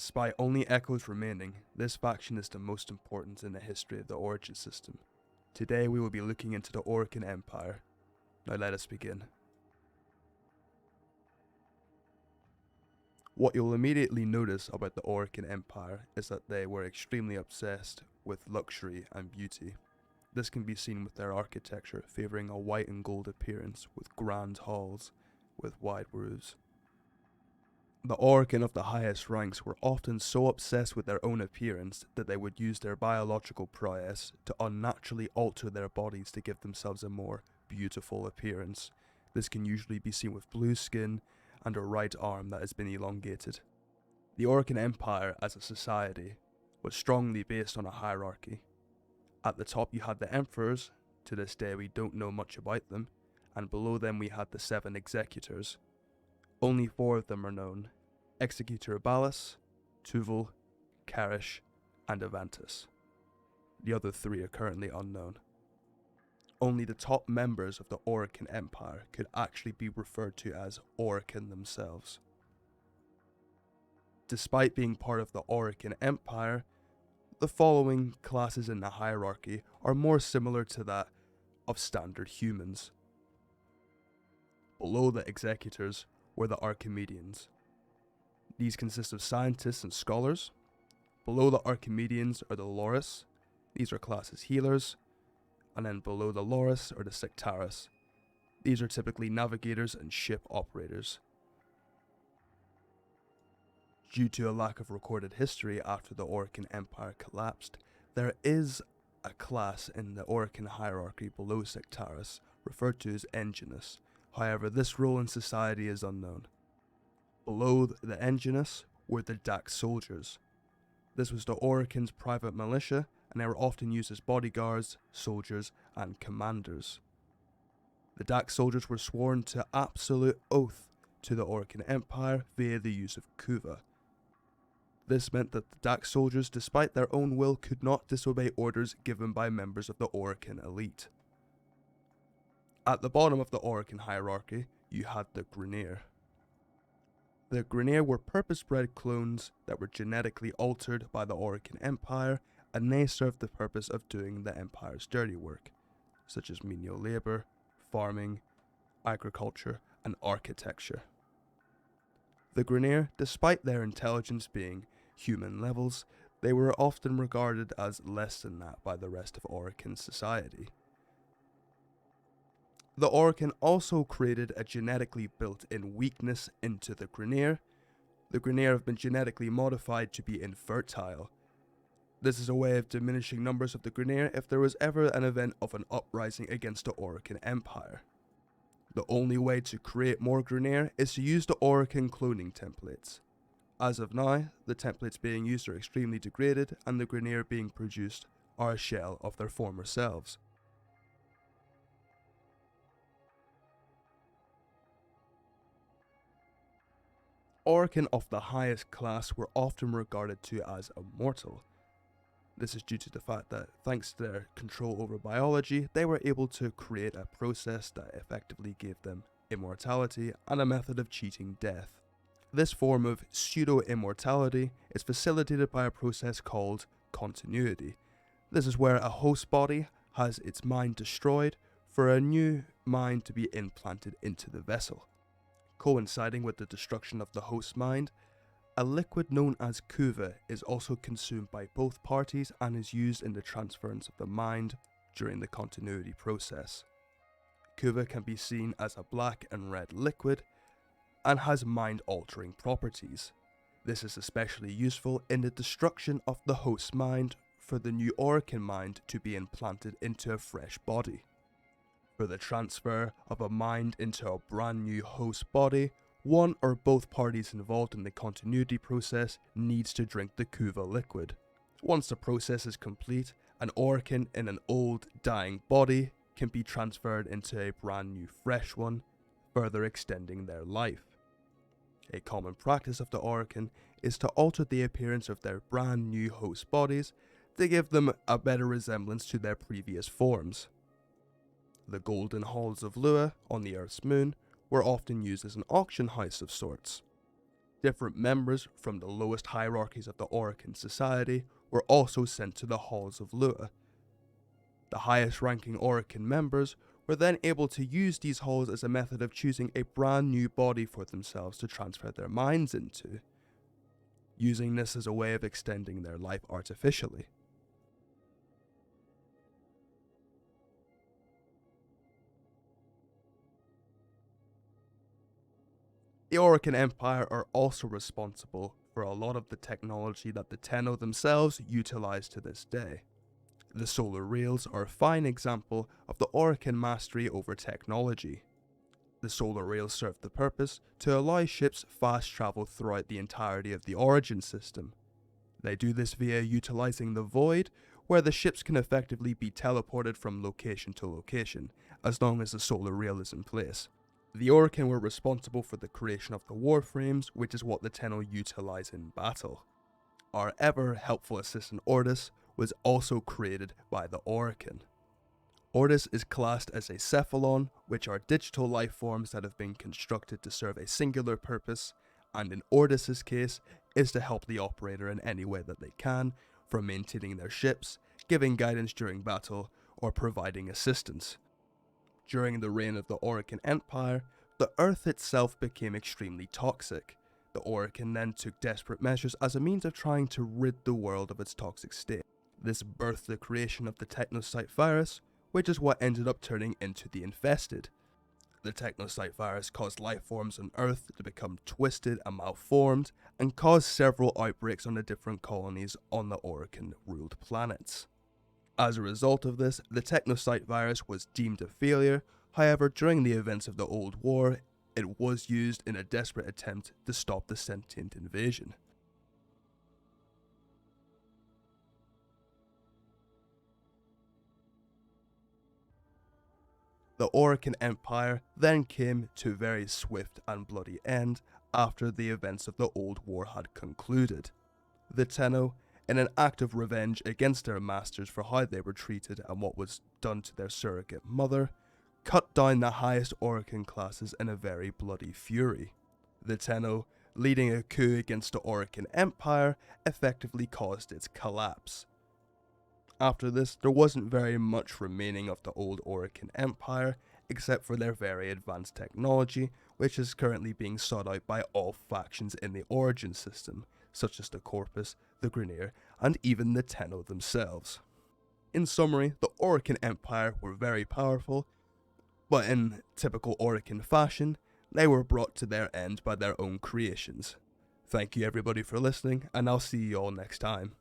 Despite only echoes remaining, this faction is the most important in the history of the Origin system. Today we will be looking into the Orokin Empire. Now let us begin. What you'll immediately notice about the Orokin Empire is that they were extremely obsessed with luxury and beauty. This can be seen with their architecture favouring a white and gold appearance with grand halls with wide roofs. The Orokin of the highest ranks were often so obsessed with their own appearance that they would use their biological prowess to unnaturally alter their bodies to give themselves a more beautiful appearance. This can usually be seen with blue skin and a right arm that has been elongated. The Orokin Empire as a society was strongly based on a hierarchy. At the top you had the emperors. To this day we don't know much about them, and below them we had the 7 executors. Only 4 of them are known: Executor Ballas, Tuval, Karish, and Avantus. The other 3 are currently unknown. Only the top members of the Orokin Empire could actually be referred to as Orokin themselves. Despite being part of the Orokin Empire, the following classes in the hierarchy are more similar to that of standard humans. Below the executors were the Archimedeans. These consist of scientists and scholars. Below the Archimedeans are the Loris. These are classed as healers. And then below the Loris are the Sectaris. These are typically navigators and ship operators. Due to a lack of recorded history after the Orokin Empire collapsed, there is a class in the Orokin hierarchy below Sectaris referred to as Enginus. However, this role in society is unknown. Below the Enginus were the Dax soldiers. This was the Orokin's private militia, and they were often used as bodyguards, soldiers, and commanders. The Dax soldiers were sworn to absolute oath to the Orokin Empire via the use of Kuva. This meant that the Dax soldiers, despite their own will, could not disobey orders given by members of the Orokin elite. At the bottom of the Orokin hierarchy, you had the Grineer. The Grineer were purpose-bred clones that were genetically altered by the Orokin Empire, and they served the purpose of doing the Empire's dirty work, such as menial labour, farming, agriculture, and architecture. The Grineer, despite their intelligence being human levels, they were often regarded as less than that by the rest of Orokin society. The Orokin also created a genetically built-in weakness into the Grineer. The Grineer have been genetically modified to be infertile. This is a way of diminishing numbers of the Grineer if there was ever an event of an uprising against the Orokin Empire. The only way to create more Grineer is to use the Orokin cloning templates. As of now, the templates being used are extremely degraded, and the Grineer being produced are a shell of their former selves. Orokin of the highest class were often regarded to as immortal. This is due to the fact that, thanks to their control over biology, they were able to create a process that effectively gave them immortality and a method of cheating death. This form of pseudo-immortality is facilitated by a process called continuity. This is where a host body has its mind destroyed for a new mind to be implanted into the vessel. Coinciding with the destruction of the host mind, a liquid known as Kuva is also consumed by both parties and is used in the transference of the mind during the continuity process. Kuva can be seen as a black and red liquid and has mind-altering properties. This is especially useful in the destruction of the host mind for the new Orokin mind to be implanted into a fresh body. For the transfer of a mind into a brand new host body, one or both parties involved in the continuity process needs to drink the Kuva liquid. Once the process is complete, an Orokin in an old, dying body can be transferred into a brand new fresh one, further extending their life. A common practice of the Orokin is to alter the appearance of their brand new host bodies to give them a better resemblance to their previous forms. The golden halls of Lua on the Earth's moon were often used as an auction house of sorts. Different members from the lowest hierarchies of the Orokin society were also sent to the halls of Lua. The highest ranking Orokin members were then able to use these halls as a method of choosing a brand new body for themselves to transfer their minds into, using this as a way of extending their life artificially. The Orokin Empire are also responsible for a lot of the technology that the Tenno themselves utilize to this day. The solar rails are a fine example of the Orokin mastery over technology. The solar rails serve the purpose to allow ships fast travel throughout the entirety of the Origin system. They do this via utilizing the Void, where the ships can effectively be teleported from location to location, as long as the solar rail is in place. The Orokin were responsible for the creation of the Warframes, which is what the Tenno utilize in battle. Our ever helpful assistant Ordis was also created by the Orokin. Ordis is classed as a Cephalon, which are digital life forms that have been constructed to serve a singular purpose, and in Ordis's case, is to help the operator in any way that they can, from maintaining their ships, giving guidance during battle, or providing assistance. During the reign of the Orokin Empire, the Earth itself became extremely toxic. The Orokin then took desperate measures as a means of trying to rid the world of its toxic state. This birthed the creation of the Technocyte virus, which is what ended up turning into the Infested. The Technocyte virus caused life forms on Earth to become twisted and malformed, and caused several outbreaks on the different colonies on the Orokin-ruled planets. As a result of this, the Technocyte virus was deemed a failure. However, during the events of the Old War, it was used in a desperate attempt to stop the sentient invasion. The Orokin Empire then came to a very swift and bloody end after the events of the Old War had concluded. The Tenno, in an act of revenge against their masters for how they were treated and what was done to their surrogate mother, cut down the highest Orokin classes in a very bloody fury. The Tenno, leading a coup against the Orokin Empire, effectively caused its collapse. After this, there wasn't very much remaining of the old Orokin Empire, except for their very advanced technology, which is currently being sought out by all factions in the Origin system, such as the Corpus, the Grineer, and even the Tenno themselves. In summary, the Orokin Empire were very powerful, but in typical Orokin fashion, they were brought to their end by their own creations. Thank you everybody for listening, and I'll see you all next time.